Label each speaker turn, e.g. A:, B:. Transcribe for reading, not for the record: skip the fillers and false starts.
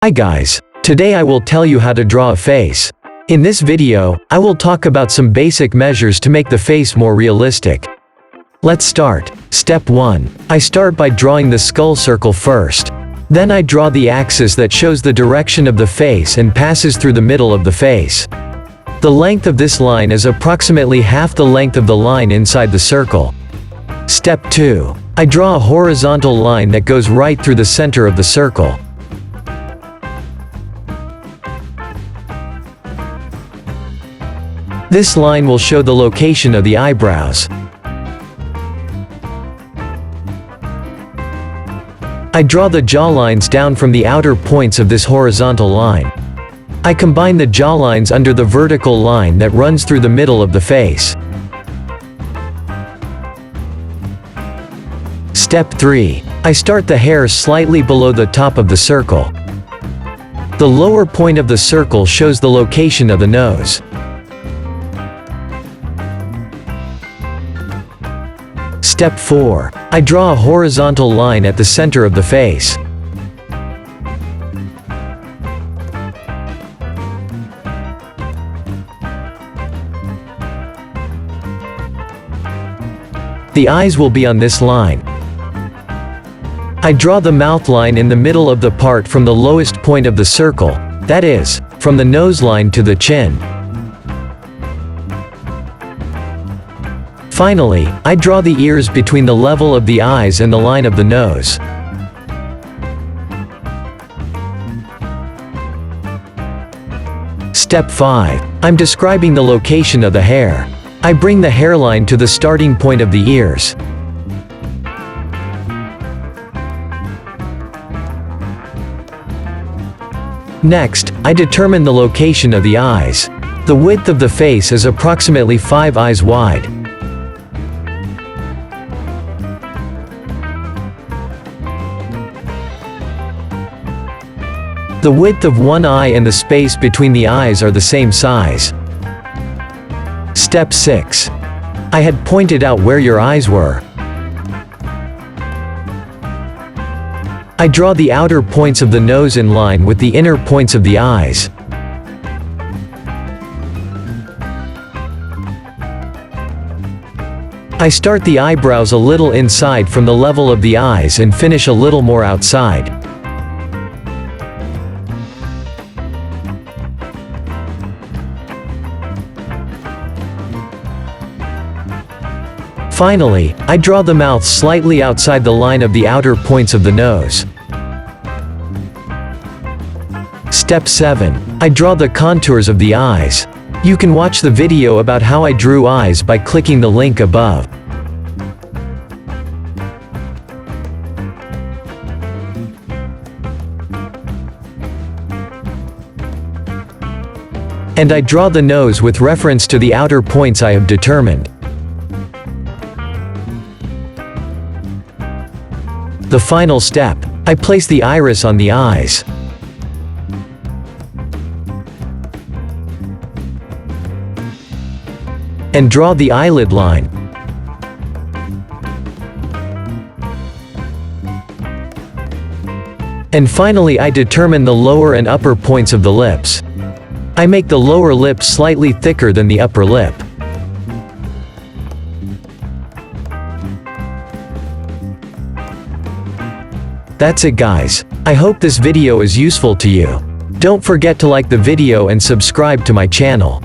A: Hi guys, today I will tell you how to draw a face. In this video, I will talk about some basic measures to make the face more realistic. Let's start. Step 1. I start by drawing the skull circle first. Then I draw the axis that shows the direction of the face and passes through the middle of the face. The length of this line is approximately half the length of the line inside the circle. Step 2. I draw a horizontal line that goes right through the center of the circle. This line will show the location of the eyebrows. I draw the jawlines down from the outer points of this horizontal line. I combine the jawlines under the vertical line that runs through the middle of the face. Step 3. I start the hair slightly below the top of the circle. The lower point of the circle shows the location of the nose. Step 4. I draw a horizontal line at the center of the face. The eyes will be on this line. I draw the mouth line in the middle of the part from the lowest point of the circle, that is, from the nose line to the chin. Finally, I draw the ears between the level of the eyes and the line of the nose. Step 5. I'm describing the location of the hair. I bring the hairline to the starting point of the ears. Next, I determine the location of the eyes. The width of the face is approximately 5 eyes wide. The width of one eye and the space between the eyes are the same size. Step 6. I had pointed out where your eyes were. I draw the outer points of the nose in line with the inner points of the eyes. I start the eyebrows a little inside from the level of the eyes and finish a little more outside. Finally, I draw the mouth slightly outside the line of the outer points of the nose. Step 7. I draw the contours of the eyes. You can watch the video about how I drew eyes by clicking the link above. And I draw the nose with reference to the outer points I have determined. The final step. I place the iris on the eyes. And draw the eyelid line. And finally I determine the lower and upper points of the lips. I make the lower lip slightly thicker than the upper lip. That's it guys. I hope this video is useful to you. Don't forget to like the video and subscribe to my channel.